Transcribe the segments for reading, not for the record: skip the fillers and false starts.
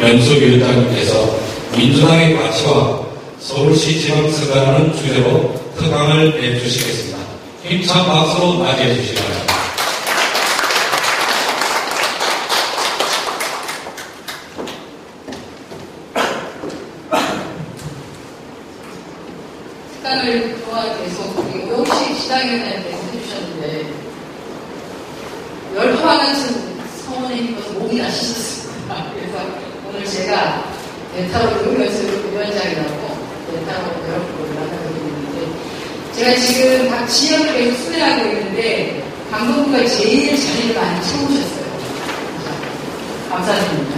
연수위원장님께서 민주당의 가치와 서울시 지방선거라는 주제로 특강을 내주시겠습니다. 힘찬 박수로 맞이해 주시기 바랍니다. 특강을 그동안 계속 우리 오영식 시당위원장님께서 해주셨는데 열화 같은 성원에 힘어서 목이 나셨습니다. 그래서 오늘 제가 대타로 연수위원장이라고 대타로 여러분을 만나드리는데 제가 지금 각 지역을 계속 수행하고 있는데 강동구가 제일 자리를 많이 채우셨어요. 감사드립니다.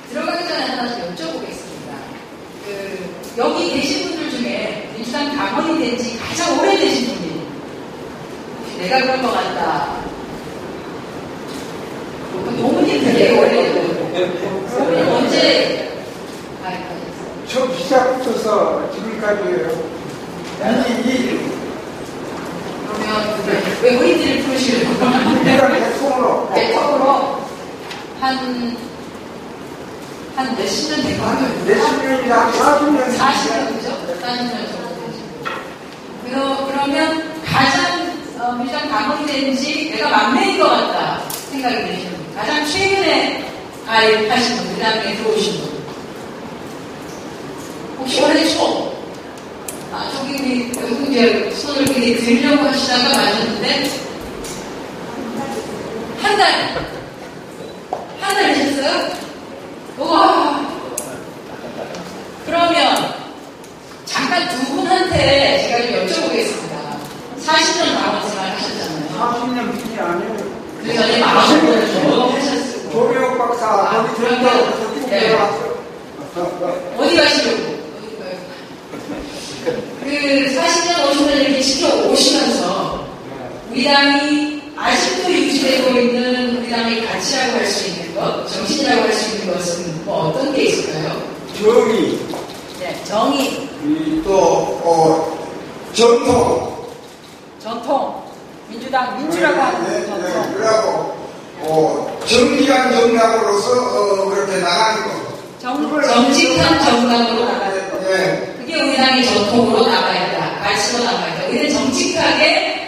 들어가기 전에 하나 여쭤보겠습니다. 여기 계신 분들 중에 민주당 당원이 된 지 가장 오래되신 분이 내가 그런 것 같다. 노무님 되게 오래되고 노무님 언제 가입하셨어요? 처음 시작부터 지금까지예요. 그러면 왜 의인들을 부르시려고? 내가 대통으로 한 몇십 년 된 거 같아요. 몇십 년이나 40년 40년이죠? 40년 정도 되시고. 그러면 가장 민주당 당원이 된지 내가 막내인 것 같다 생각이 드시는 분. 가장 최근에 가입하신 분, 그 다음에 들어오신 분. 혹시 오래됐죠? 저기 우리 외국 이제 손을 이렇게 들려고 하시다가 맞았는데 한 달 되셨어요? 우와. 그러면 잠깐 두 분한테 제가 좀 여쭤보겠습니다. 40년 당원 생활 하셨잖아요. 40년 뿐이 아니에요. 그 전에 마음을 좀 하셨고. 조명욱 박사 거기 들어가서 쭉 내려왔어요. 어디 가시려고? 그 40년 50년 이렇게 지켜오시면서 우리 당이 아직도 유지되고 있는 우리 당의 가치라고 할 수 있는 것, 정신이라고 할 수 있는 것은 뭐 어떤 게 있을까요? 정의. 네, 정의. 또 전통. 민주당 민주라고 하는 전통. 그리고 정직한 정당으로서 그렇게 나가는 거. 정직한 정당으로 나가는 거. 네. 그게 우리 당의 전통으로 나가야 한다. 가치로 나가야 한다. 우리는 정직하게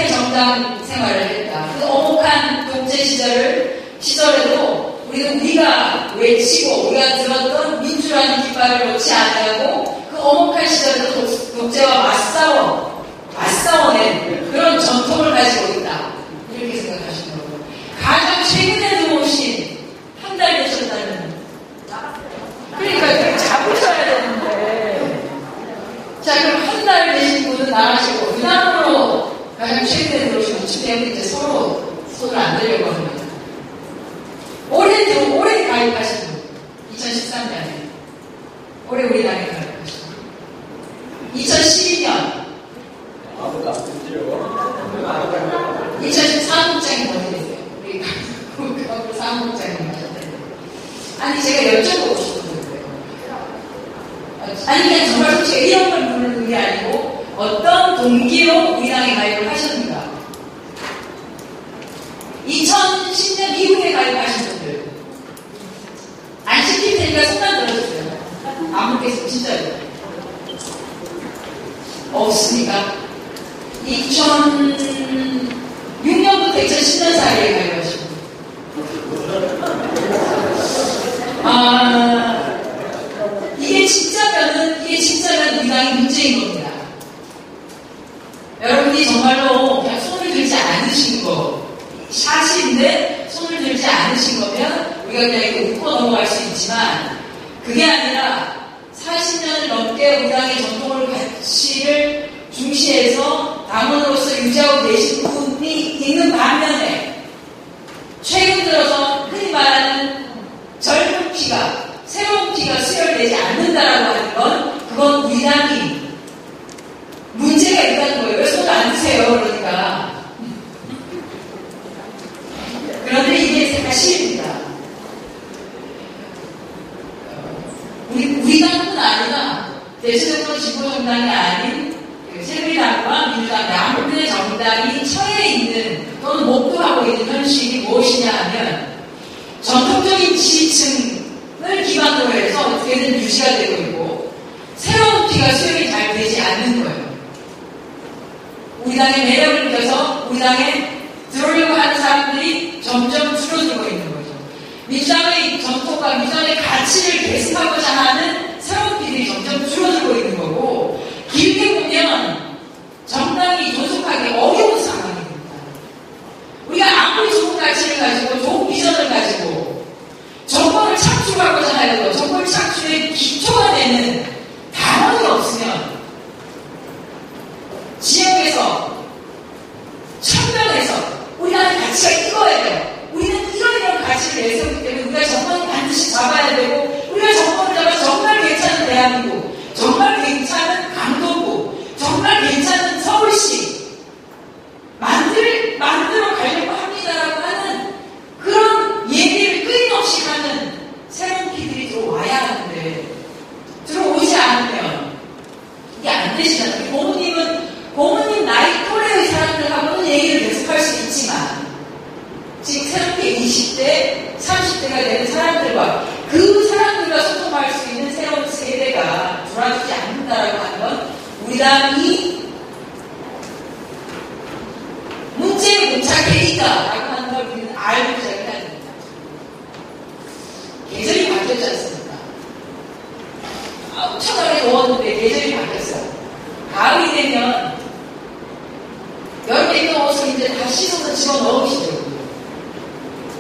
정당 생활을 했다. 그 어목한 독재 시절에도 우리가 외치고 우리가 들었던 민주라는 깃발을 놓지 않냐고 그 어목한 시절에도 독재와 맞싸워낸 그런 전통을 가지고 있다. 이렇게 생각하시는 거고. 가장 최근에 들어오신 한 달 되셨다는 그러니까 잡으셔야 되는데 자 그럼 한 달 되신 분은 나가시고 그 다음으로 가장 최근에 들어오신 분 때문에 이제 서로 손을 안 들려고 합니다. 올해 가입하신 분 2013년에 올해 우리 당에 가입하신 분 2012년 2010 사무국장이 어디 계세요? 우리 사무국장님 하셨는데 아니 제가 여쭤보고 싶은데 아니 그냥 정말 솔직히 이런 걸 부르는 게 아니고 어떤 동기로 우리 당에 가입을 하셨는가 2010년 이후에 가입하신 분들 안 시킬 테니까 손만 들어주세요. 아무께서 진짜요 없으니까 2006년부터 2010년 사이에 가입하시고 이게 진짜면 우리 당의 문제인 겁니다. 여러분이 정말로 그냥 손을 들지 않으신 거 사실인데 손을 들지 않으신 거면 우리가 그냥 이렇게 웃고 넘어갈 수 있지만 그게 아니라 40년을 넘게 우리 당의 전통을 가치를 중시해서 당원으로서 유지하고 계신 분이 있는 반면에 최근 들어서 흔히 말하는 젊은 피가 새로운 피가 수혈되지 않는다라고 하는 건 그건 우리 당이 문제가 있다는 거예요. 왜 손을 안 드세요? 그러니까 그런데 이게 사실입니다. 우리 당뿐 아니라 대체적으로 진보정당이 아닌 새누리당과 민주당 양분의 정당이 처해 있는 또는 목도하고 있는 현실이 무엇이냐 하면 전통적인 지지층을 기반으로 해서 어떻게든 유지가 되고 있고 새로운 피가 수용이 잘 되지 않는 거예요. 우리 당의 매력을 느껴서 우리 당에 들어오려고 하는 사람들이 점점 줄어들고 있는 거죠. 민주당의 전통과 민주당의 가치를 계승하고자 하는 새로운 피들이 점점 줄어들고 있는 거고 길게 보면 정당이 존속하기 어려운 상황이 됩니다. 우리가 아무리 좋은 가치를 가지고 좋은 비전을 가지고 정권을 창출하고자 하여도 정권 창출의 기초가 되는 단원이 없으면 지역에서 천명에서 우리나라의 가치가 이거야 돼요. 우리는 이런 가치를 내세우기 때문에 우리가 정권을 반드시 잡아야 되고 우리가 정권을 잡아서 정말 괜찮은 대한민국, 정말 괜찮은 강동구, 정말 괜찮은 서울시 만들어 가려고 합니다라고 하는 그런 얘기를 끊임없이 하는 새로운 피들이 들어와야 하는데 들어오지 않으면 이게 안 되시잖아요. 고모님 나이 또래의 사람들하고는 얘기를 계속할 수 있지만 지금 새롭게 20대, 30대가 되는 사람들과 그 사람들과 소통할 수 있는 새로운 세대가 돌아주지 않는다라고 하는 건 우리 당이 문제에 못착해 있다라고 하는 걸 우리는 알고 시작해야 됩니다. 계절이 바뀌었지 않습니까? 엄청나게 더웠는데 계절이 바뀌었어요. 가을이 되면 여름에 입던 옷을 이제 다 씻어서 집어넣으시더라고요.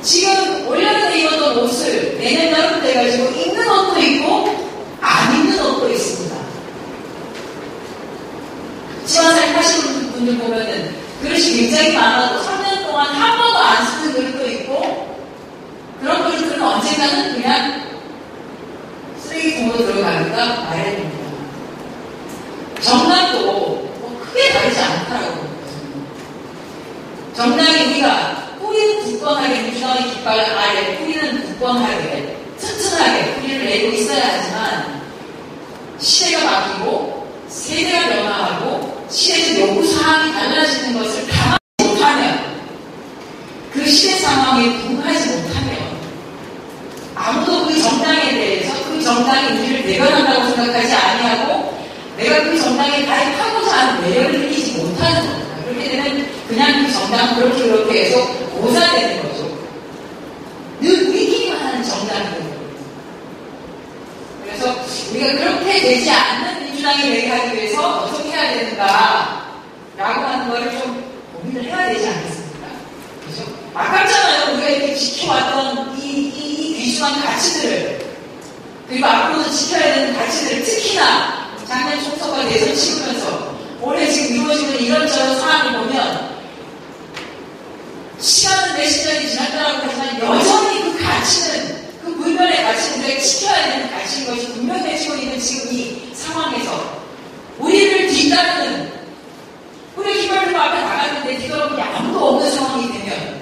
지금 올여름에 입었던 옷을 내년 여름 돼가지고 입는 옷도 있고 안 입는 옷도 있습니다. 지방생 하시는 분들 보면은 그릇이 굉장히 많아도 3년 동안 한 번도 안 쓰는 그릇도 있고 그런 그릇들은 언젠가는 그냥 쓰레기통으로 들어가니까 마련입니다. 정당도 뭐 크게 다르지 않다라고 정당이 우리가 뿌리는 굳건하게 민주당의 깃발 아래 뿌리는 굳건하게 튼튼하게 뿌리를 내고 있어야 하지만 시대가 바뀌고 세대가 변화하고 시대적 요구사항이 달라지는 것을 감안하지 못하면 그 시대 상황에 부응하지 못하면 아무도 그 정당에 대해서 그 정당이 우리를 대변한다고 생각하지 아니하고 내가 그 정당에 가입하고자 하는 매력을 느끼지 못하는 겁니다. 그렇게 되면 그냥 그 정당 그렇게 해서 고사되는 거죠. 늘 우리끼리만 하는 정당이 되는 거예요. 그래서 우리가 그렇게 되지 않는 민주당이 되게 하기 위해서 어떻게 해야 되는가 라고 하는 거를 좀 고민을 해야 되지 않겠습니까? 그죠? 아깝잖아요. 우리가 이렇게 지켜왔던 이 귀중한 가치들을 그리고 앞으로도 지켜야 되는 가치들을 특히나 작년 총선과 대선 치르면서 올해 지금 이루어지는 이런저런 상황을 보면 시간은 몇십 년이 지났다고 하지만 여전히 그 가치는 그 물건의 가치는 우리가 지켜야 되는 가치인 것이 분명해지고 있는 지금 이 상황에서 우리를 뒤따르는 우리 기발들 앞에 나갔는데 뒤돌아보니 아무도 없는 상황이 되면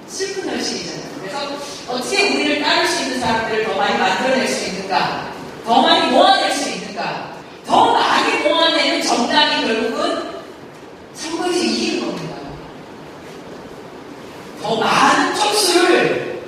슬픈 현실이잖아요. 그래서 어떻게 우리를 따를 수 있는 사람들을 더 많이 만들어낼 수 있는가, 더 많이 모아낼 수 있는가, 더 많이 모아내는 정당이 결국은 선거에서 이기는 겁니다. 더 많은 쪽수를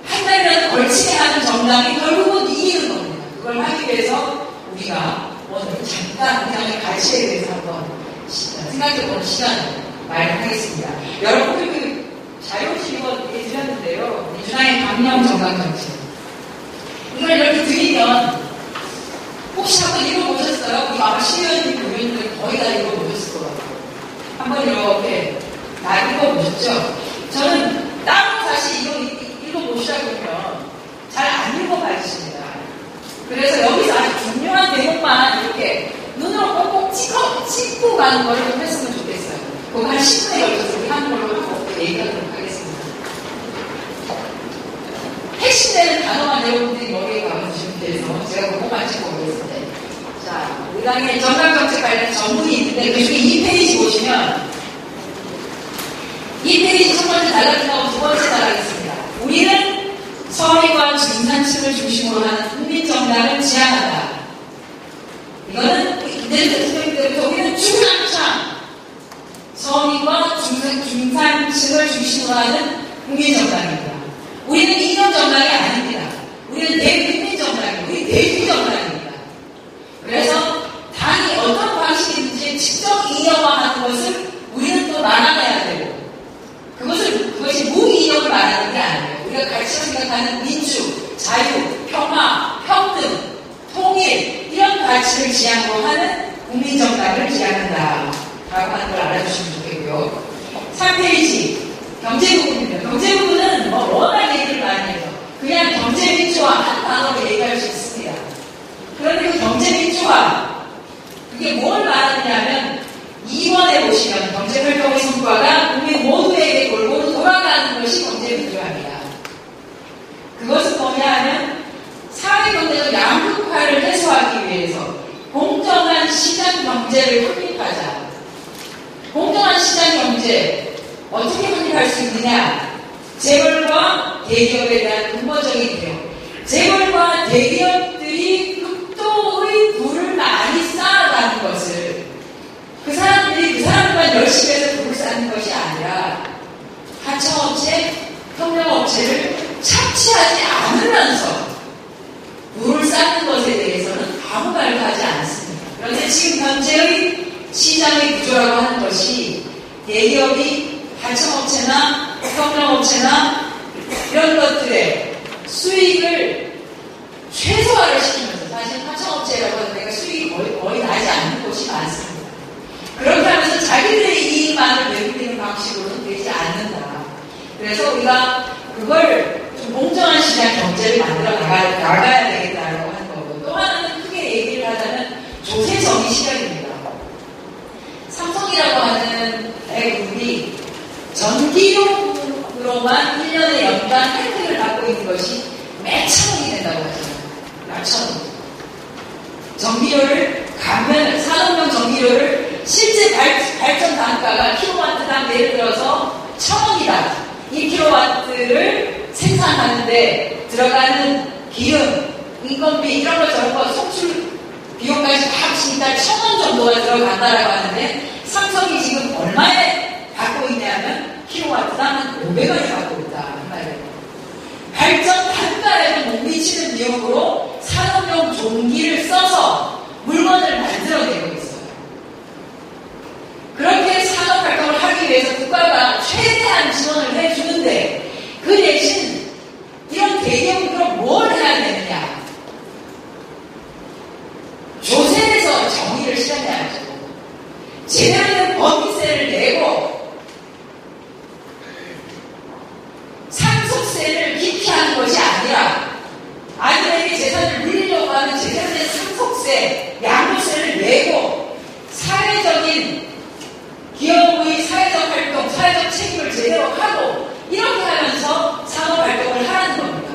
한 달이라도 걸치게 하는 정당이 결국은 이기는 겁니다. 그걸 하기 위해서 우리가 오늘 잠깐 우리 당의 가치에 대해서 한번 생각해보는 시간을 마련하겠습니다. 여러분들 그 자료실권 이렇게 드렸는데요. 민주당의 강령 정강 정책. 이걸 이렇게 드리면 혹시 한번 읽어보셨어요? 이거 아마 시의원님, 의원님들 거의 다 읽어보셨을 것 같아요. 한번 이렇게 다 읽어보셨죠? 저는 따로 다시 읽어보시다 보면 잘 안 읽어봐주십니다. 그래서 여기서 아주 중요한 대목만 이렇게 눈으로 꼭꼭 찍고 가는 걸 좀 했으면 좋겠어요. 그거 한 10분에 걸쳐서 우리 한 걸로 꼭 얘기하도록 하겠습니다. 핵심되는 단어만 여러분들이 머리에 감아주시면 돼서 제가 그것만 짚어보겠습니다. 자, 우리 당의 정강정책 관련 전문이 있는데 그 중에 2페이지 보시면 2페이지 첫 번째 달라진다고 두 번째 달라졌습니다. 우리는 서해관 중산층을 중심으로 하는 국민정당을 지향한다. 이거는 이대로 대통령이 되면서 우리는 중앙차 중산층을 중심으로 하는 국민정당입니다. 우리는 이념 정당이 아닙니다. 우리는 대국민정당입니다. 우리 대중정당입니다. 그래서 당이 어떤 방식이든지 직접 이념화하는 것을 우리는 또 나눠내야 되고, 그것이 무이념을 말하는 게 아니에요. 우리가 가치로 생각하는 민주, 자유, 평화, 평등, 통일, 이런 가치를 지향으로 하는 국민정당을 지향한다 라고 하는 걸 알아주시면 좋겠고요. 3페이지 경제 부분입니다. 경제 부분은 워낙 얘기를 많이 해서 그냥 경제 민주화 한 단어로 얘기할 수 있습니다. 그런데 그 경제 민주화, 그게 뭘 말하느냐면 2번에 보시면 경제활동의 성과가 국민 모두에게 골고루 돌아가는 것이 경제 민주화입니다. 그것은 뭐냐 하면 사회경제적 양극화를 해소하기 위해서 공정한 시장 경제를 확립하자. 공정한 시장 경제 어떻게 확립할 수 있느냐? 재벌과 대기업에 대한 근본적인 개혁. 재벌과 대기업들이 극도의 부를 많이 쌓아가는 것을 그 사람들만 열심히 해서 부를 쌓는 것이 아니라 하청업체, 협력업체를 착취하지 않으면서 부를 쌓는 것에 대해서는 아무 말도 하지 않습니다. 그런데 지금 현재의 시장의 구조라고 하는 것이 대기업이 하청업체나 협력업체나 이런 것들의 수익을 최소화를 시키면서, 사실 하청업체라고 하는 데가 수익이 거의 나지 않는 곳이 많습니다. 그렇게 하면서 자기들의 이익만을 내리는 방식으로는 되지 않는다. 그래서 우리가 그걸 좀 공정한 시장 경제를 만들어 나가야 되겠다라고 하는 거고, 또 하나는 크게 얘기를 하자면 조세 정의 시장입니다. 삼성이라고 하는 대그룹이 전기료로만 1년에 연간 혜택을 받고 있는 것이 몇 천억이 된다고 하잖아요. 몇 천억. 전기료를 산업용 전기료를 실제 발전 단가가 킬로와트당 예를 들어서 1,000원이다. 1킬로와트를 생산하는데 들어가는 기름, 인건비 이런 거 저런 거 송출 비용까지 다 합치니까 1,000원 정도가 들어간다라고 하는데, 삼성이 지금 얼마에 받고 있냐면 킬로와트당 한 500원이 받고 있다. 그 말이에요. 발전 단가에도 못 미치는 비용으로 산업용 종기를 써서 물건을 만들어내고 있어요. 그렇게 산업 활동을 하기 위해서 국가가 최대한 지원을 해주는데, 그 대신 이런 대기업이 그럼 뭘 해야 되느냐? 조세에서 정의를 실현해야죠. 제대로 된 법인세를 내고 상속세를 기피하는 것이 아니라 아이들에게 재산을 물리려고 하는 제대로 된 상속세, 양도세를 내고 사회적인 기업의 사회적 활동, 사회적 책임을 제대로 하고 이렇게 하면서 산업 활동을 하라는 겁니다.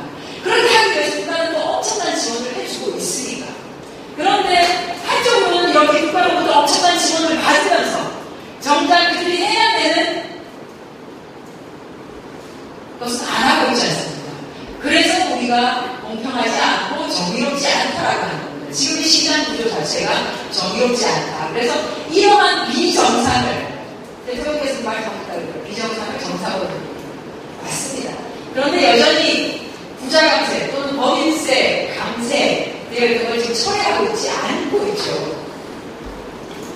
그렇게 하기 위해서 국가는 또 엄청난 지원을 해주고 있으니까. 그런데 한쪽으로는 이렇게 국가로부터 엄청난 지원을 받으면서 정작 그들이 해야 되는 것은 안 하고 있지 않습니까? 그래서 우리가 공평하지 않고 정의롭지 않다라고 하는 겁니다. 지금 이 시장 구조 자체가 정의롭지 않다. 그래서 이러한 비정상을, 대통령께서 말씀하셨다고요. 비정상을 정상으로 맞습니다. 그런데 여전히 부자감세 또는 법인세, 강세 이런 걸 지금 처리하고 있지 않고 있죠.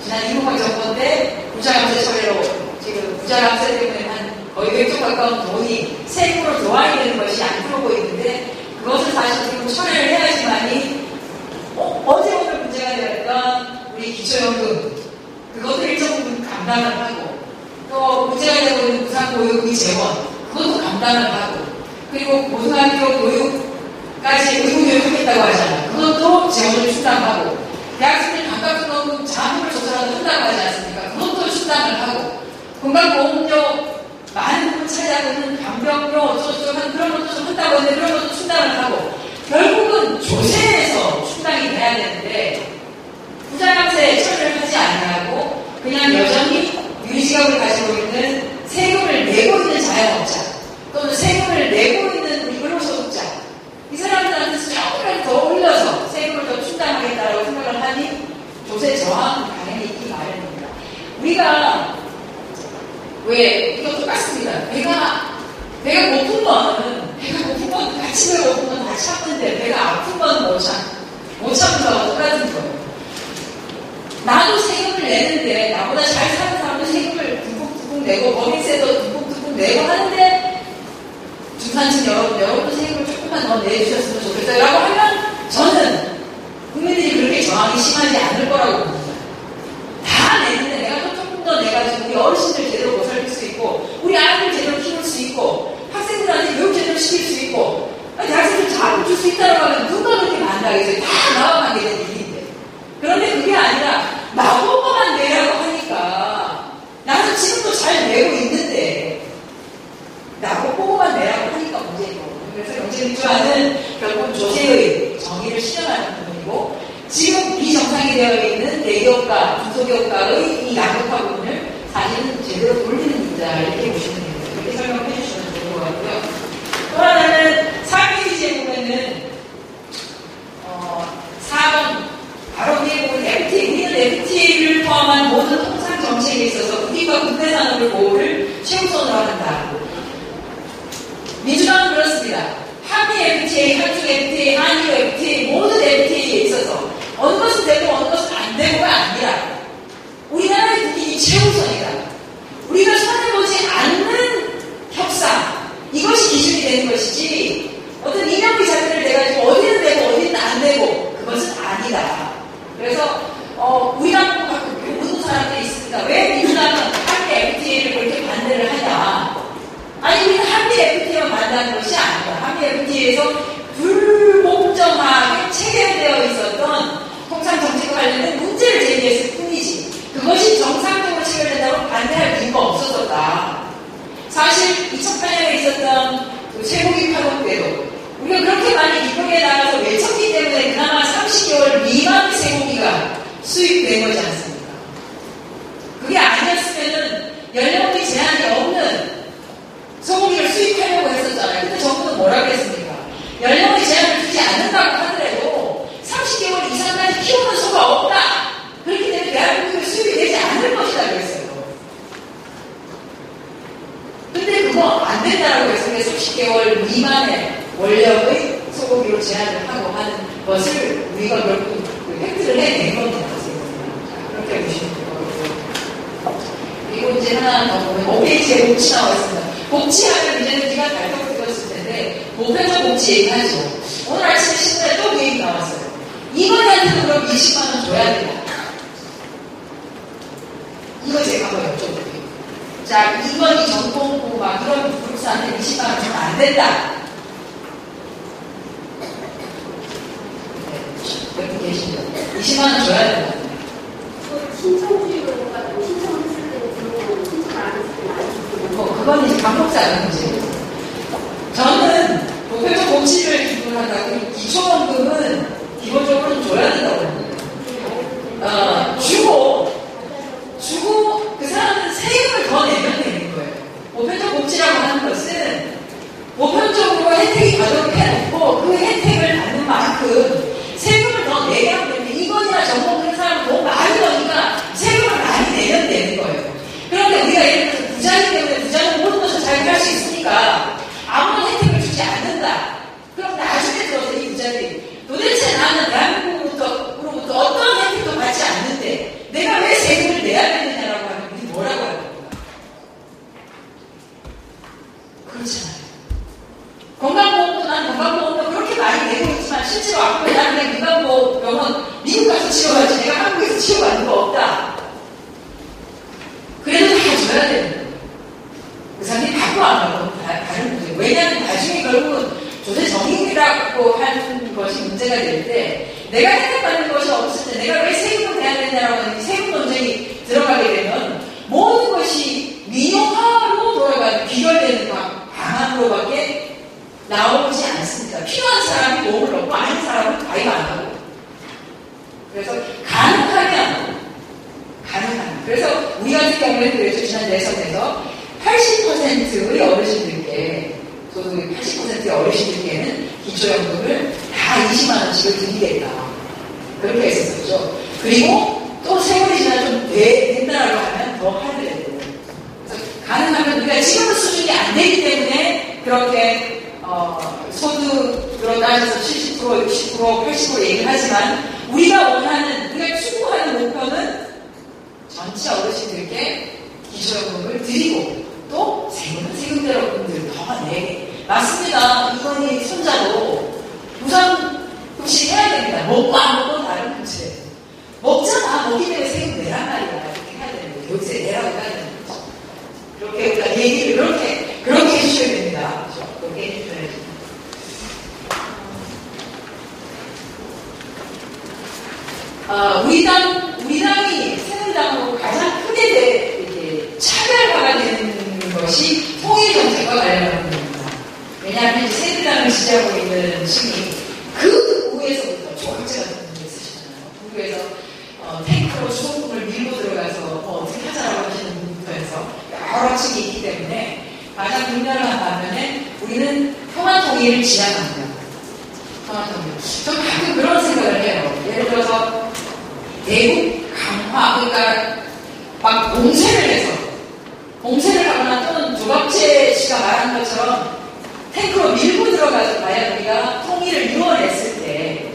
지난 이명박 정권 때 부자감세 처리로 지금 부자감세 때문에 한 거의 100조 가까운 돈이 세금으로 들어와야 되는 것이 안 들어오고 있는데, 그것을 사실 지금 처리를 해야지만이 어제 오늘 문제가 되었던 우리 기초연금, 그것도 일정 부분 감당을 하고, 또 문제가 되고 있는 부산교육의 재원, 그것도 감당을 하고, 그리고 고등학교 교육까지 의무교육하겠다고 하잖아요. 그것도 재원을 충당하고, 대학생들 감각등록금 자문을 조사라도 한다고 하지 않습니까? 그것도 충당을 하고, 건강보험료 많은 부분 차지하고 있는 간병료 어쩌고저쩌고 하는 그런 것도 좀 한다고 하는데 그런 것도 충당을 하고, 결국은 조세에서 충당이 돼야 되는데 부자감세 처리를 하지 않냐고 그냥 여전히 유지력을 가지고 있는 세금을 내고 있는 자영업자 또는 세금을 내고 있는 우리 근로소득자, 이 사람들한테서 조금이라도 더 올려서 세금을 더 충당하겠다라고 생각을 하니 조세 저항은 당연히 있기 마련입니다. 우리가 왜? 이거 똑같습니다. 배가 고픈 건 같이 배가 고픈 건 다 참는데 배가 아픈 건 못 참는 거하고 똑같은 거예요. 나도 세금을 내는데 나보다 잘 사는 사람도 세금을 듬뿍듬뿍 내고 법인세도 듬뿍듬뿍 내고 하는데 중산층 여러분도 세금을 조금만 더 내주셨으면 좋겠다 라고 하면 저는 국민들이 그렇게 저항이 심하지 않을 거라고 봅니다. 다 내는데 내가 또 조금 더 내가지고 우리 어르신들 제대로 보살필 수 있고 우리 아이들 제대로 키울 수 있고 학생들한테 교육 제대로 시킬 수 있고 대학생들 자금 줄 수 있다고 하면 누가 그렇게 반대하겠어요? 다 나와 하게 되는 일인데. 그런데 그게 아니라 나보고만 내라고 하니까 나는 지금도 잘 내고 있는데 나보고만 내라고 하니까 문제인 거고. 그래서 경제민주화는 결국 조세의 정의를 실현하는 부분이고 지금 비정상이 되어 있는 대기업가, 중소기업가의 이 양극화 부분을 사실은 제대로 돌리는 문제다 이렇게 보시면 됩니다. 이렇게 설명해 주시면 좋을 것 같고요. 또 하나는 3페이지에 보면은 4번 바로 위에 보면 FTA, 우리는 FTA를 포함한 모든 통상 정책에 있어서 국익과 국내산업의 보호를 최우선으로 한다. 민주당은 그렇습니다. 한미 FTA, 한중 FTA, 한일 FTA, 모든 FTA에 있어서 어느 것은 되고 어느 것은 안 되고가 아니라 우리나라의 국익이 최우선이다. 우리가 손해보지 않는 협상, 이것이 기준이 되는 것이지 어떤 인명비 자체를 내가지고 어디는 되고 어디는 안 되고 그것은 아니다. 그래서 우리랑 갖고 묻는 사람들이 있습니다. 왜 민주당은 한미 FTA를 그렇게 반대를 하냐? 아니 우리는 한미 FTA만 반대하는 것이 아니다. 한미 FTA에서 불공정하게 체결되어 있었던 통상 정책과 관련된 문제를 제기했을 뿐이지 그것이 정상적으로 체결된다고 반대할 이유가 없었다. 사실 2008년에 있었던 그 쇠고기 파동 때도 우리가 그렇게 많이 입국에 나가서 외쳤기 때문에 그나마 30개월 미만 쇠고기가 수입된 거지 않습니까? 그게 아니었으면은 연령비 제한이 없는 소고기를 수입하려고 했었잖아요. 근데 정부는 뭐라고 했습니까? 연령비 제한을 두지 않는다고 하더라도 30개월 이상까지 키우는 소가 없다. 그렇기 때문에 대한민국에 수입이 되지 않을 것이다 그랬어요. 근데 그거 안 된다라고 해서 30개월 미만의 원령의 소고기로 제한을 하고 하는 것을 우리가 결국 그 획득을 해낸 겁니다. 그렇게 보시면 될 거고요. 그리고 이제 하나 더 보면 5페이지에 복지 나와 있습니다. 복지하면 이제는 우리가 발톱을 뜯었을 텐데 보편적 복지 얘기하죠. 오늘 아침에 신문에 또 그 얘기 나왔어요. 이번에한테도 그럼 20만 원 줘야 된다. 이거 제가 한번 여쭤볼게요. 자, 이번이 전공부 막 이런 그룹사한테 20만 원 주면 안 된다. 네, 여기 계시죠? 20만 원 줘야 된다. 신청주의로 해가지고 신청했을 때 들어오고 신청 안 했을 때 안 주고 그건 이제 방법사는 문제예요. 저는 보편적 복지를 기본한다고 기초원금은 기본적으로 줘야 된다고 합니다. 주고 그 사람은 세금을 더 내면 되는 거예요. 보편적 복지라고 하는 것은 보편적으로 혜택이 가도록 해놓고 그 혜택을 받는 만큼 세금을 더 내게 하면 됩니다. 이번이나 저번 그런 사람은 너무 많이 버니까 세금을 많이 내면 되는 거예요. 그런데 우리가 예를 들어서 부자이기 때문에 부자는 모든 것을 자기가 할 수 있으니까 아무런 혜택을 주지 않는다. 그럼 나중에 들어서 이 부자들이 도대체 나는 대한민국으로부터 어떤 혜택도 받지 않는데 내가 왜 세금을 내야 되느냐라고 하면 우리 뭐라고 할 겁니까? 그렇잖아요. 건강보험도 난 건강보험도 그렇게 많이 내고 있지만 실제로 아프면 나는 그냥 건강보험 미국 가서 치료하지 내가 한국에서 치료받는 거 없다. 그래도 다 줘야 되는 거예요. 그 사람이 받고 안 받고 다른 문제예요. 왜냐하면 나중에 결국은 조세 정의라고 하는 것이 문제가 될 때 내가 혜택받는 것이 없을 때 내가 왜 세금을 내야 되냐라고 하는 세금 논쟁이 들어가게 되면 모든 것이 민영화로 돌아가는 비결되는 방안으로밖에 나오지 않습니다. 필요한 사람이 도움을 넣고 아닌 사람은 가입 안 하고 그래서 가능하면 그래서 우리 같은 경우에는 그래서 지난 대선에서 80%의 어르신들께 저도 80%의 어르신들께는 기초연금을 다 20만 원씩을 드리겠다. 그렇게 했었죠. 그리고 또 세월이 지나 좀 된다라고 하면 더 하더라고요. 그래서 가능한 지금은 수준이 안 되기 때문에 그렇게 소득으로 따져서 70%, 60%, 80% 얘기를 하지만 우리가 원하는, 우리가 추구하는 목표는 전체 어르신들께 기초연금을 드리고 또 세금은 세금대로분들 더 내게. 맞습니다. 이건희 손자도 우선 혹시 해야 됩니다. 먹고 안 먹고 다른 문제. 먹잖아. 먹기 때문에 세금 내란 말이야. 이렇게 해야 되는 거예요. 요새 내라고 해야 되는 거죠. 그렇게 우리가 얘기를 그렇게 해주셔야 됩니다. 그렇죠? 그렇게 해주셔야 됩니다. 우리 당이 새누리당하고 가장 크게 이렇게 차별화가 되는 것이 통일정책과 관련한 부분입니다. 왜냐하면 새누리당을 지지하고 있는 층이 그 부에서부터 조각제 같은 분들 있으시잖아요. 부에서 탱크로 수송품을 밀고 들어가서 어떻게 하자라고 하시는 분부터 해서 여러 층이 있기 때문에 가장 분열한 반면에 우리는 평화통일을 지향합니다. 평화통일. 저는 가끔 그런 생각을 해요. 예를 들어서 대북 강화, 그러니까 막 공세를 하거나 또는 조갑재 씨가 말한 것처럼 탱크로 밀고 들어가서 과연 우리가 통일을 이루어냈을 때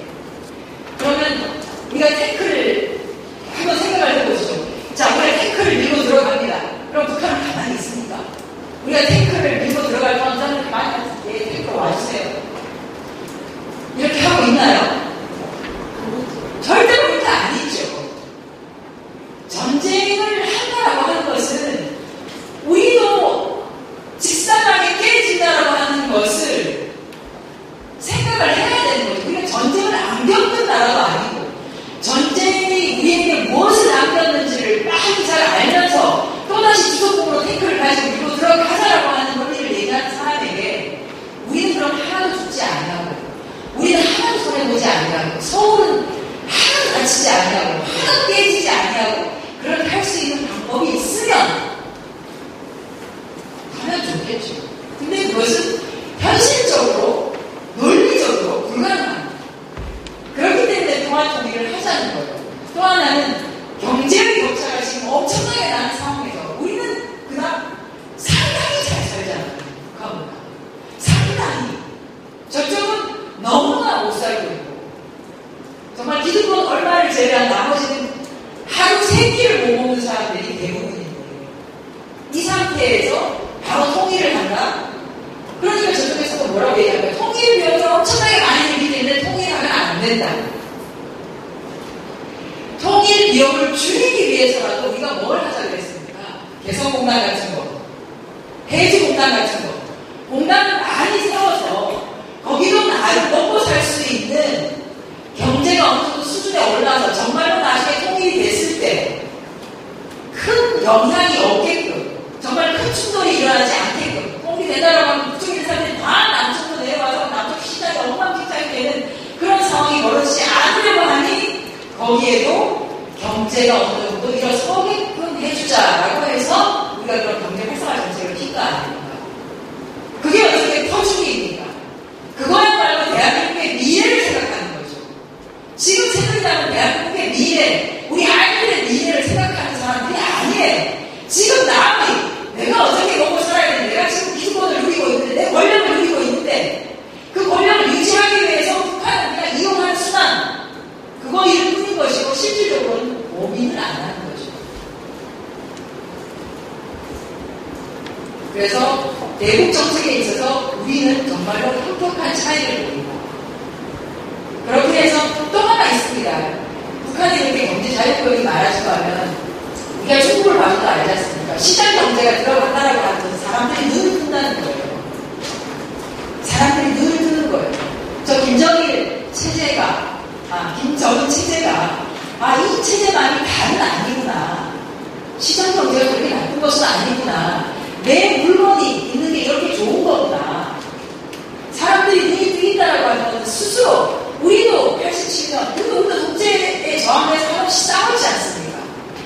그러면 우리가 탱크를 한번 생각을 해보시죠. 자, 우리가 탱크를 밀고 들어갑니다. 그럼 북한은 가만히 있습니까? 우리가 탱크를 밀고 들어갈 동안 저는 가만히 탱크로 와주세요. 이렇게 하고 있나요? 절대로 그렇게 아니죠. 전쟁을 한다라고 하는 것은 우리도 직사하게 깨진다라고 하는 것을 생각을 해야 되는 거죠. 우리가 전쟁을 안 겪는 나라도 아니고 전쟁이 우리에게 무엇을 남겼는지를 빨리 잘 알면서 또다시 주소품으로 탱크를 가지고 밀고 들어가자라고 하는 원리를 얘기하는 사람에게 우리는 그럼 하나도 죽지 않냐고, 우리는 하나도 손해보지 않냐고, 서울은 하나도 다치지 않냐고, 하나도 깨지지 않냐고, 그렇게 할 수 있는 방법이 있으면 하면 좋겠죠. 근데 그것은 현실적으로, 논리적으로 불가능합니다. 그렇기 때문에 평화통일을 하자는 거예요. 또 하나는 경제의 격차가 지금 엄청나게 나는 상황에서 우리는 그다음 상당히 잘 살잖아요. 북한보다. 상당히. 저쪽은 너무나 못 살고 있고 정말 기득권 얼마를 제외한 나머지는 하루 3끼를 못 먹는 사람들이 대부분인 거예요. 이 상태에서 바로 통일을 한다? 그러니까 저쪽에서도 뭐라고 얘기하면 통일 비용을 엄청나게 많이 들기 때문에 통일하면 안 된다. 통일 비용을 줄이기 위해서라도 우리가 뭘 하자 그랬습니까? 개성공단 같은 거, 해지공단 같은 거, 공단을 많이 세워서 거기도 먹고 살 수 있는 경제가 어느 정도 수준에 올라서 정말로 나중에 통일이 됐을 때 큰 영향이 없게끔, 정말 큰 충돌이 일어나지 않게끔, 통일이 되다라고 하면 북쪽에 있는 사람들이 다 남쪽으로 내려와서 남쪽 시장이 엉망진창이 되는 그런 상황이 벌어지지 않으려고 하니 거기에도 경제가 어느 정도 일어서게끔 해주자라고 해서 우리가 그런 경제 활성화 정책을 핀 거 아닙니까? 그게 어떻게 터주기입니까? 그거야말로 대한민국의 미래를 생각하는 거죠. 지금 새누리당은 대한민국의 미래, 우리 아이들의 미래를 생각하는 사람들이 아니에요. 지금 내가 어떻게 먹고 살아야 되는데, 내가 지금 기득권을 누리고 있는데, 내 권력을 누리고 있는데, 그 권력을 유지하기 위해서 북한은 그냥 이용하는 수단, 그거일 뿐인 것이고, 실질적으로는 고민을 안 하는 거죠. 그래서 대북 정책에 있어서 우리는 정말로 혁혁한 차이를 보입니다. 그렇게 해서 또 하나 있습니다. 북한이 이렇게 경제 자유권이 많아지고 하면 우리가 중국을 봐도 알지 않습니까? 시장 경제가 들어간다라고 하면 사람들이 눈을 뜬다는 거예요. 사람들이 눈을 뜨는 거예요. 저 김정일 체제가, 김정은 체제가, 이 체제만이 다는 아니구나. 시장 경제가 그렇게 나쁜 것은 아니구나. 내 물건이 있는 게 이렇게 좋은 거구나. 사람들이 눈이 뜨인다라고 하면 스스로 우리도 87년, 우리도 독재에 저항해서 한없이 싸우지 않습니까?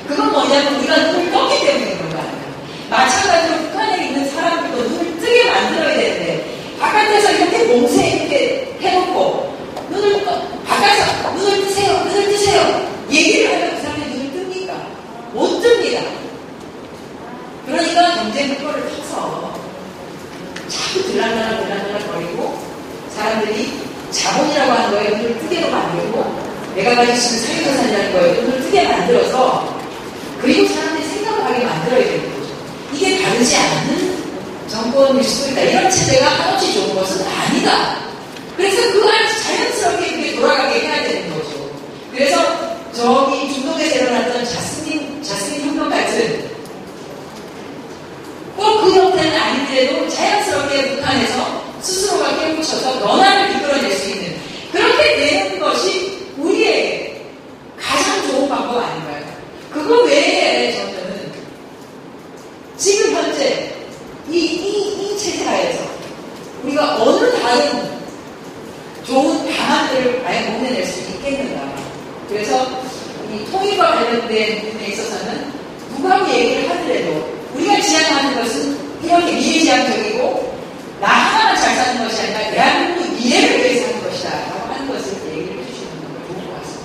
그건 뭐냐면 우리가 눈을 떴기 때문에 그런 거 아니에요. 마찬가지로 북한에 있는 사람들도 눈을 뜨게 만들어야 되는데 바깥에서 이렇게 봉쇄 이렇게 해놓고 바깥에서 눈을 뜨세요 얘기를 하면 그 사람들이 눈을 뜹니까? 못 뜹니다. 그러니까 경제 물꼬를 타서 지방시는 사회자산이라는 거예요. 돈을 크게 만들어서 그리고 사람들이 생각을 하게 만들어야 되는 거죠. 이게 다르지 않은 정권일 수도 있다. 이런 체제가 한없이 좋은 것은 아니다. 그래서 그 안에서 자연스럽게 그게 돌아가게 해야 되는 거죠. 그래서 저기 중동에서 일어났던 자스민 혁명 같은 꼭 그 형태는 아닌데도 자연스럽게 북한에서 스스로가 깨우쳐서 너나를 이끌어낼 수 있는 그렇게 되는 것이 우리의 가장 좋은 방법 아닌가요? 그거 외에 저는 지금 현재 이 체제 하에서 우리가 어느 다른 좋은 방안들을 과연 보내낼 수 있겠는가. 그래서 이 통일과 관련된 부분에 있어서는 누가 얘기를 하더라도 우리가 지향하는 것은 이렇게 미래지향적이고 나 하나만 잘 사는 것이 아니라 대한민국 미래를 위해서 하는 것이다 라고 하는 것을 얘기를 해주시는 건 좋은 것 같습니다.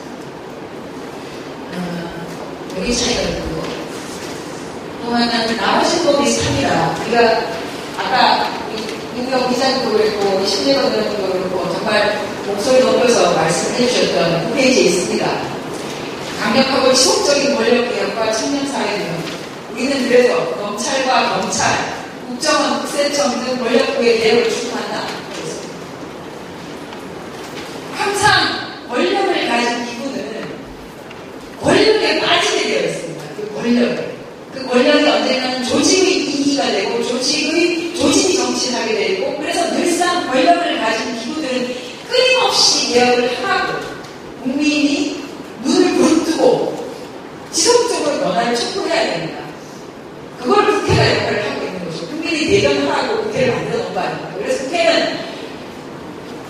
여기 차이가 있고 또 하나는 나머지 거 비슷합니다. 우리가 아까 이구영 기자님도 그랬고 신재건 의원님도 그렇고 정말 목소리 높여서 말씀해 주셨던 9페이지에 있습니다. 강력하고 지속적인 권력개혁과 청년사회는 우리는 그래서 검찰과 경찰, 국정원, 국세청 등 권력부의 개혁을 추구한다. 항상 권력을 가진 기구는 권력에 빠지게 되어 있습니다. 그 권력이 언젠가는 조직의 이기가 되고 조직이 정치하게 되고 그래서 늘상 권력을 가진 기구들은 끊임없이 개혁을 하고 국민이 눈을 부릅뜨고 지속적으로 변화를 촉구해야 됩니다. 그걸 국회가 역할을 하고 있는 것이고 국민이 대변하라고 국회를 만들어 놓은 거 아닙니까? 그래서 국회는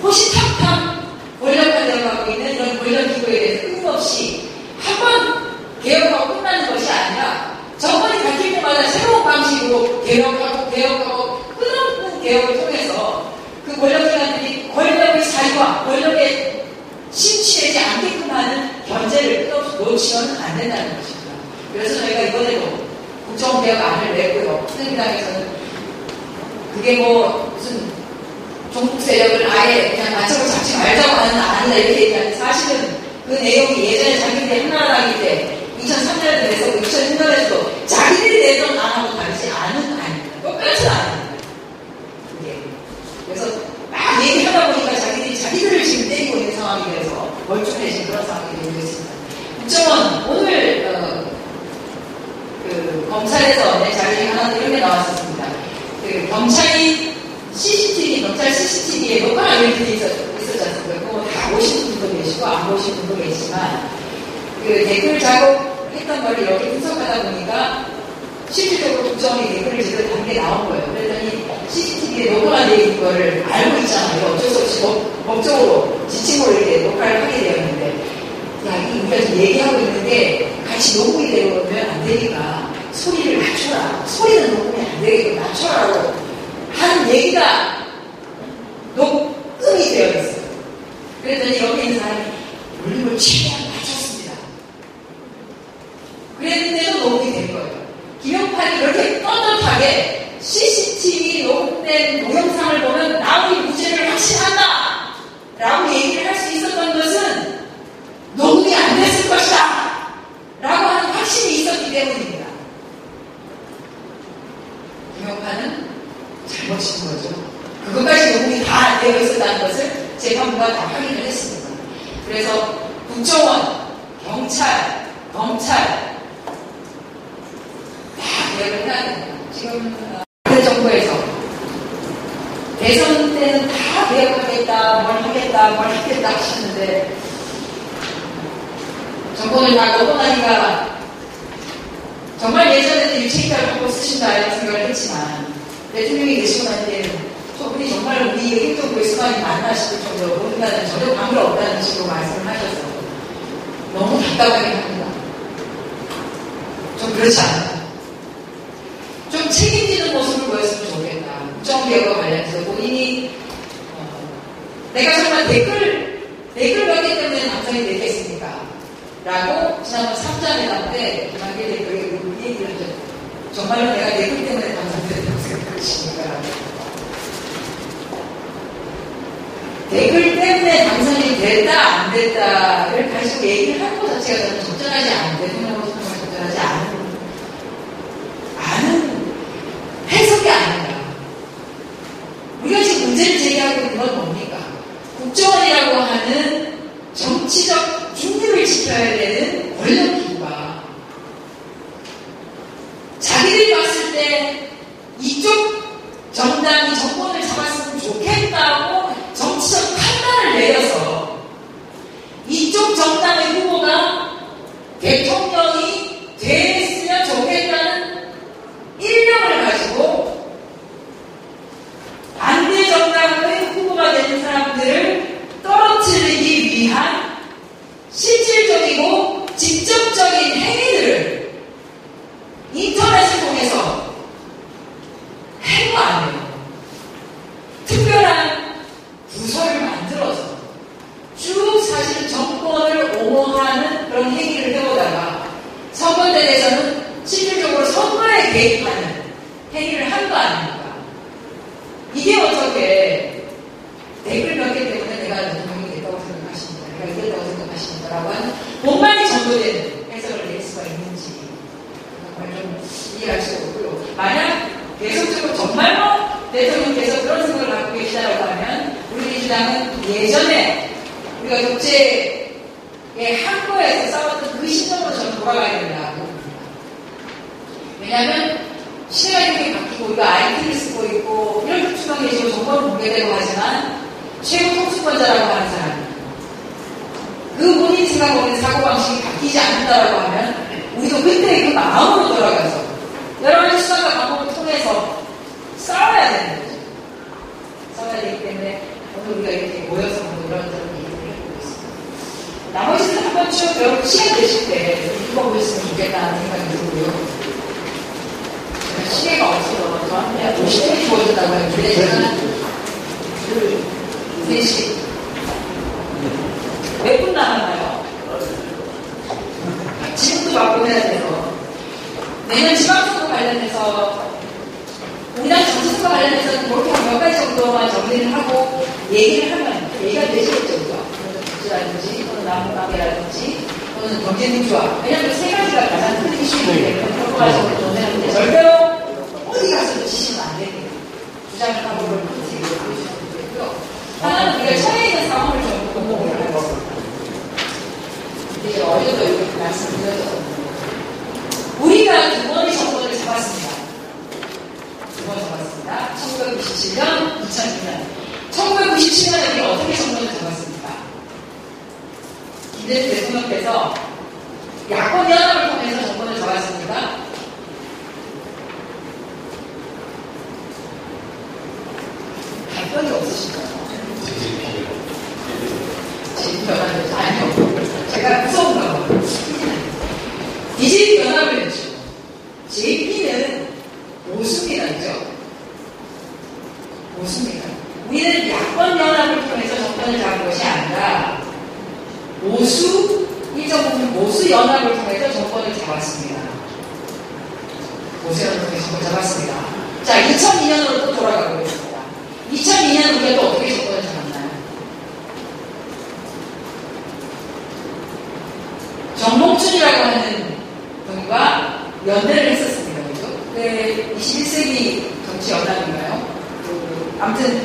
호시탐탐 권력화되어가고 있는 이런 권력기구에 대해서 끊임없이 한 번 개혁하고 끝나는 것이 아니라 정권이 바뀔 때마다 새로운 방식으로 개혁하고 끊임없는 개혁을 통해서 그 권력기관들이 권력의 자유와 권력에 심취되지 않게끔 하는 견제를 끝없이 놓치면 안 된다는 것입니다. 그래서 저희가 이번에도 국정개혁안을 냈고요. 새누리당에서는 그게 뭐 무슨 종북 세력을 아예 그냥 맞춰서 잡지 말자고 하는 아니다 이렇게 얘기하는데 사실은 그 내용이 예전에 자기들이 한나라당일 때 2003년에 내서 2006년에서도 자기들이 내던 안하고 다르지 않은 안입니다. 똑같은 안입니다. 그게. 그래서 막 얘기하다 보니까 자기들을 지금 때리고 있는 상황이 돼서 멀쩡해진 그런 상황이 되고 있습니다. 국정원 오늘 검찰에서 내 자료에 하나 이런 게 나왔었습니다. 경찰이 경찰 CCTV에 녹화 이벤트들이 있었지 않습니까? 그거 다 보신 분도 계시고 안 보신 분도 계시지만 댓글 작업했던 걸 이렇게 분석하다 보니까 실질적으로 국정원이 댓글을 제대로 단 게 나온 거예요. 그랬더니 CCTV에 녹화가 되어 있는 거를 알고 있잖아요. 어쩔 수 없이 법적으로 지침으로 이렇게 녹화를 하게 되었는데 우리가 지금 얘기하고 있는데 같이 녹음이 되면 안 되니까 소리를 낮춰라. 소리는 녹음이 안 되게끔 낮춰라고 하는 얘기가 녹음이 되어 있어요. 그랬더니 여기 있는 사람이 볼륨을 최대한 낮췄습니다. 그랬는데도 녹음이 된 거예요. 김영판이 그렇게 떳떳하게 CCTV 녹음된 동영상을 보면 나의 무죄를 확신한다! 라고 얘기를 할 수 있었던 것은 녹음이 안 됐을 것이다! 라고 하는 확신이 있었기 때문입니다. 김영판은 잘못 친 거죠. 그것까지 녹음이 다 되어 있었다는 것을 재판부가 다 확인을 했습니다. 그래서 국정원, 경찰, 검찰 다 개혁을 해야 됩니다. 지금 정부에서 대선 때는 다 개혁하겠다, 뭘 하겠다 하시는데 정권을 다 넣고 나니까 정말 예전에는 유체이탈을 하고 쓰신다 이런 생각을 했지만 대통령이 되시고 난 때는 저분이 정말 우리의 행정부의 수반이 맞나 싶을 정도로 우리나라는 전혀 관계가 없다는 식으로 말씀을 하셔서 너무 답답하게 합니다. 좀 그렇지 않아요. 좀 책임지는 모습을 보였으면 좋겠다. 국정개혁과 관련해서 본인이 내가 정말 댓글 몇 개 때문에 당선이 되겠습니까? 라고 지난번 3자회담 때 김한길 대표에게 그 얘기를 하죠. 정말로 내가 댓글 때문에 당선됐다고 생각하십니까? 댓글 때문에 당선 당선이 됐다 안 됐다를 가지고 얘기를 하는 것 자체가 저는 적절하지 않은데 생각으로 정말 적절하지 않은 해석이 아닌가. 우리가 지금 문제를 제기하고 있는 건 뭡니까? 국정원이라고 하는 정치적 중립을 지켜야 되는 권력기구가 자기들이 봤을 때 이쪽 정당이 정권을 잡았으면 좋겠다고 정치적 판단을 내려서 이쪽 정당의 후보가 대통령이 됐으면 좋겠다는 일념을 가지고 반대 정당의 후보가 되는 사람들을 떨어뜨리기 위한 실질적이고 직접적인 행위들을 인터넷을 통해서 한 거 아니에요. 특별한 부서를 만들어서 쭉 사실 정권을 옹호하는 그런 행위를 해오다가 선거 때에서는 실질적으로 선거에 개입하는 행위를 한 거 아닙니까? 이게 어떻게 댓글 몇 개 때문에 내가 대통령이 됐다고 생각하십니까? 내가 이겼다고 생각하십니까? 라고 하는 본만이 전도되는 해석을 낼 수가 있는지 정말 좀 이해할 수가 없고요. 만약 계속적으로 정말로 대통령께서 그런 생각을 갖고 계시다고 하면 우리 민주당은 예전에 우리가 독재의 항거에서 싸웠던 그 시점으로 저는 돌아가야 된다고 봅니다. 왜냐하면 시대가 이렇게 바뀌고 우리가 IT를 쓰고 있고 이런 특수성이 정보는 공개되고 하지만 최고 통수권자라고 하는 사람 그 본인 생각하고 있는 사고방식이 바뀌지 않는다라고 하면 우리도 그때 그 마음으로 돌아가서 여러 가지 수단과 방법을 통해서 싸워야 되는 거죠. 싸워야 되기 때문에 오늘 우리가 이렇게 모여서 이런저런 얘기를 해보고 있습니다. 나머지는 한 번쯤 여러분 시간 되실 때 읽어보셨으면 좋겠다는 생각이 들고요. 시계가 없어서 저한테 50분이 주어졌다고 했는데 제가 3시 몇 분 남았나요? 지금도 바꿔야 돼서 내년 지방선거 관련해서 우리나라 정치선거 관련해서는 그렇게 한 몇 가지 정도만 정리를 하고 얘기를 하면 얘기가 되시겠죠. 정치라든지 또는 나무가게라든지 또는 경제민주화 왜냐하면 세 가지가 가장 큰 이슈이기 때문에 그런 거 가지고 논의하는데 절대로 어디 가서도 지시면 안 되게 주장을 하고 그런 얘기를 보여주셔도 되고요. 하나는 우리가 처해 있는 상황을 좀 공부를 하겠습니다. 이제 어제도 이렇게 말씀드렸었는데 우리가 두 번의 정권을 잡았습니다. 두 번 잡았습니다. 1997년, 2002년. 1997년에 우리가 어떻게 정권을 잡았습니까? 김대중 대통령께서 야권 연합을 통해서 정권을 잡았습니다. 답변이 없으신가요? JP 아니요. 제가 무서운가 봐요. DJP 연합을 했죠. JP는 보수입니다. 그죠? 보수입니다. 우리는 야권 연합을 통해서 정권을 잡은 것이 아니라 일정 부분 보수 연합을 통해서 정권을 잡았습니다. 보수 연합을 통해서 정권을 잡았습니다. 자, 2002년으로 또 돌아가고 있습니다. 2002년 우리가 또 어떻게 정권을 잡았나요? 정몽준이라고 하는 분과 연대를 했었습니다. 그죠? 그 21세기 정치연합인가요? 아무튼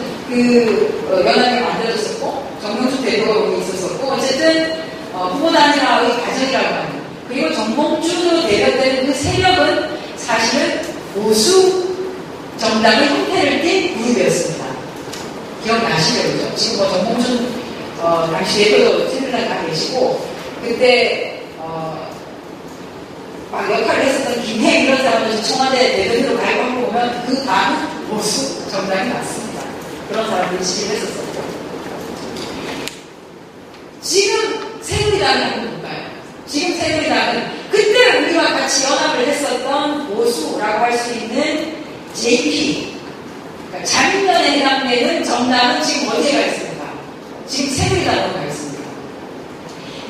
연합이 만들어졌었고 정몽준 대표가 거기 있었었고 어쨌든 후보 단일화의 과정이라고 하는 그리고 정몽준으로 대표되는 그 세력은 사실은 보수 정당의 형태를 띈 그룹이었습니다. 기억나시죠? 그죠? 지금 정몽준 당시 대표도 새누리당 가 계시고 그때 막 역할을 했었던 김해 이런 사람들 청와대 대변인으로 갈고 한거 보면 그 다음은 보수 정당이 맞습니다. 그런 사람들이 지지했었었고 지금 새누리당은 뭘까요? 지금 새누리당은 그때 우리와 같이 연합을 했었던 보수라고 할 수 있는 JP 그러니까 자민련에 해당되는 정당은 지금 어디에 가 있습니까? 지금 새누리당으로 가 있습니다.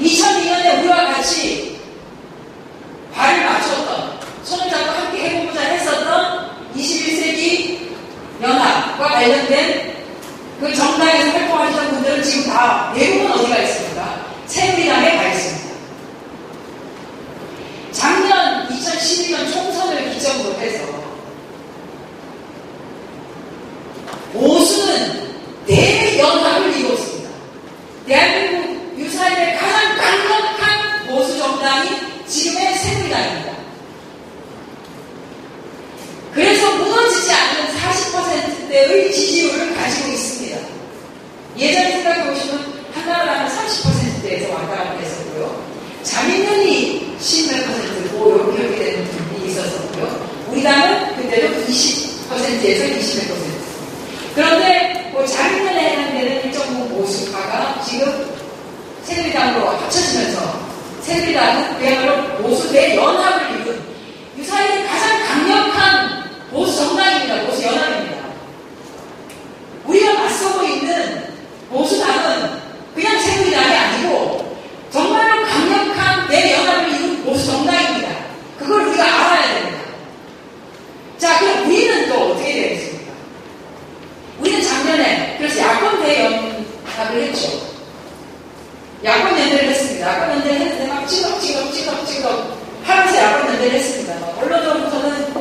2002년에 우리와 같이 발을 맞췄던 손을 잡고 함께 해보고자 했었던 21세기 연합과 관련된 그 정당에서 활동하시던 분들은 지금 다 대부분 그야말로 보수 대연합을 이룬 유사일의 가장 강력한 보수 정당입니다. 보수 연합입니다. 우리가 맞서고 있는 보수당은 그냥 새누리당이 아니고 정말로 강력한 대연합을 이룬 보수 정당입니다. 그걸 우리가 알아야 됩니다. 자, 그럼 우리는 또 어떻게 되겠습니까? 우리는 작년에 그래서 야권 대연합을 했죠. 야권 연대를 했습니다. 야권 연대를 했는데 막 찌걱 하면서 야권 연대를 했습니다. 언론으로부터는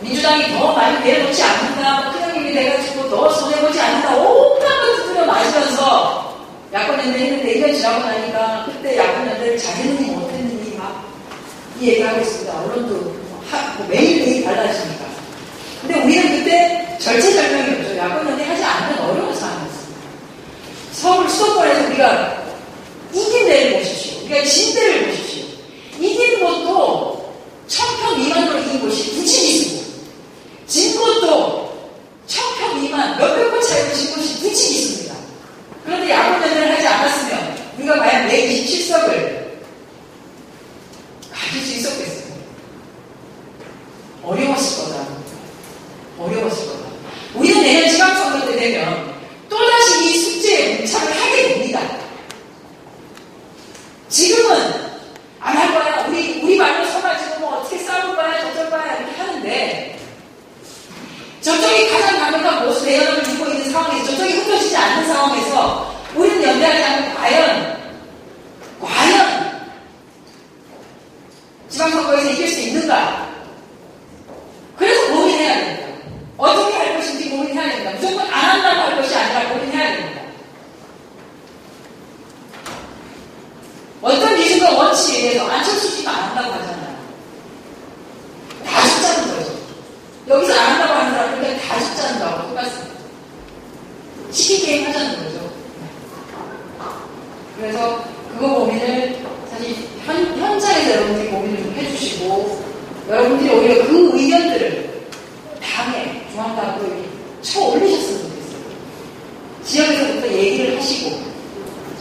민주당이 더 많이 내려놓지 않는다, 큰형님이 돼가지고 더 손해보지 않는다, 온갖 것을 들여 마시면서 야권 연대를 했는데 1년 지나고 나니까 그때 야권 연대를 잘했는지 못했는지 막 이 얘기하고 있습니다. 언론도 매일매일 달라지니까. 근데 우리는 그때 절체절명이었죠. 야권 연대 하지 않는 어려운 상황이었습니다. 서울 수도권에서 우리가 이긴 데를 보십시오. 우리가 진 데를 보십시오. 이긴 곳도 1000평 미만으로 이긴 곳이 부친이 있고, 진 곳도 1000평 미만 몇백 곳 차이로 진 곳이 부친이 있습니다. 그런데 야권 연대를 하지 않았으면 우리가 과연 127석을 가질 수 있었겠어요. 어려웠을 거다. 우리는 내년 지방선거 때 되면 또다시 이 숙제에 문착을 하게 됩니다. 지금은 안 할 거야. 우리 말로 서가지고 뭐 어떻게 싸울 거야, 저쩔 거야 이렇게 하는데, 저쪽이 가장 강력한 보수 대연합을 이루고 있는 상황에서, 저쪽이 흩어지지 않는 상황에서 우리는 연대하지 않고 과연 지방선거에서 이길 수 있는가? 그래서 고민해야 됩니다. 어떻게 할 것인지 고민해야 됩니다. 무조건 안 한다고 할 것이 아니라 고민해야 됩니다. 어떤 기준과 원칙에 대해서 안철수 씨가 안 한다고 하잖아요. 다 죽자는 거죠. 여기서 안 한다고 하는 사람은 그냥 다 죽자는 거하고 똑같습니다. 치킨 게임 하자는 거죠. 그래서 그거 고민을 사실 현장에서 여러분들이 고민을 좀 해주시고, 여러분들이 오히려 그 의견들을 당에 중앙당으로 이렇게 쳐 올리셨으면 좋겠어요. 지역에서부터 얘기를 하시고,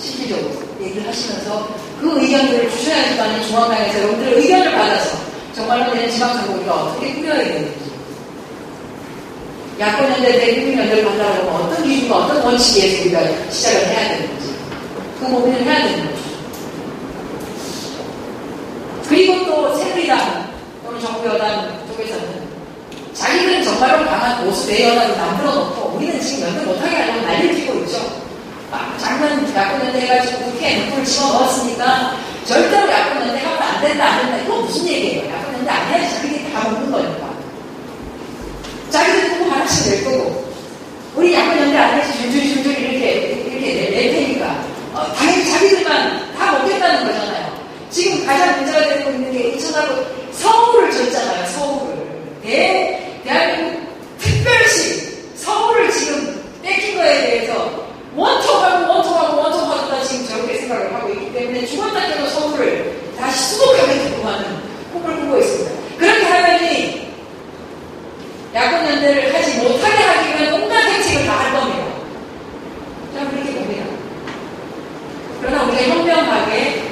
실질적으로 얘기를 하시면서 그 의견들을 주셔야지만 중앙당에서 여러분들의 의견을 받아서 정말로 내년 지방선거 우리가 어떻게 꾸려야 되는지, 야권연대 대 국민연대를 받으려고 하면 어떤 기준과 어떤 원칙에 의해서 우리가 시작을 해야 되는지, 그 고민을 해야 되는 거죠. 그리고 또 새누리당 또는 정부 여당 쪽에서는 자기들은 정말로 강한 보수 대연합을 만들어 놓고 우리는 지금 연대 못하게 하려고 난리를 피고 있죠. 막 작년 야권연대 해가지고 국회에 눈물을 집어넣었으니까 절대로 야권연대 하면 안 된다. 이거 무슨 얘기예요? 야권연대 안 해야지 자기들이 다 먹는 거니까. 자기들이 또 하나씩 낼 거고, 우리 야권연대 안 해야지 줄줄줄줄 이렇게 낼 테니까 당연히 자기들만 다 먹겠다는 거잖아요. 지금 가장 문제가 되고 있는 게 이천하고 서울을 줬잖아요. 서울을. 대한민국 특별시 서울을 지금 뺏긴 거에 대해서 원통하고 지금 저렇게 생각을 하고 있기 때문에 죽었다 깨도 서울을 다시 수복하게 제공하는 꿈을 꾸고 있습니다. 그렇게 하면이 야권연대를 하지 못하게 하기 위한 온갖 대책을 다 할 겁니다. 자, 그렇게 봅니다. 그러나 우리가 현명하게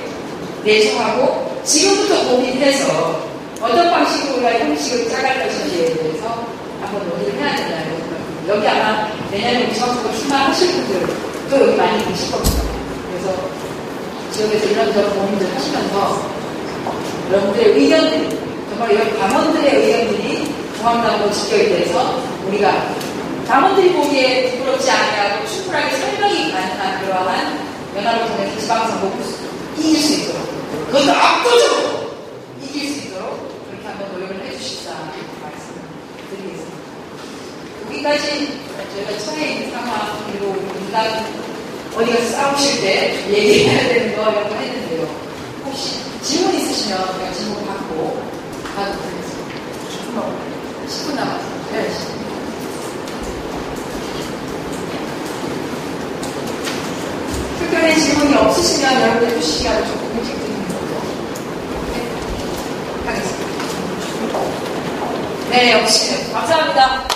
내정하고 지금부터 고민해서 어떤 방식으로 우리가 형식을 짜갈 것인지에 대해서 한번 논의를 해야 된다는 생각입니다. 여기 아마 내년에 지방선거 출마하실 분들도 여기 많이 계실 겁니다. 그래서 지역에서 이런저런 고민들 하시면서 여러분들의 의견들이, 정말 이런 당원들의 의견들이 중앙당으로 집결이 돼서 우리가 당원들이 보기에 부끄럽지 않게 충분하게 설명이 가능한 그러한 연합을 통해서 지방선거 이길 수 있도록, 그것도 압도적으로 이길 수 있도록 그렇게 한번 노력을 해주십사 말씀드리겠습니다. 여기까지 저희가 처해 있는 상황, 그리고 민주당 어디 가서 싸우실 때 얘기해야 되는 거 이런 거 했는데요. 혹시 질문 있으시면 제가 질문 받고 가도 되겠습니다. 10분 남았습니다. 네, 10분. 특별히 질문이 없으시면 여러분들 해주시기가 조금 일찍 드리는 걸로 하겠습니다. 네, 없으시면 감사합니다.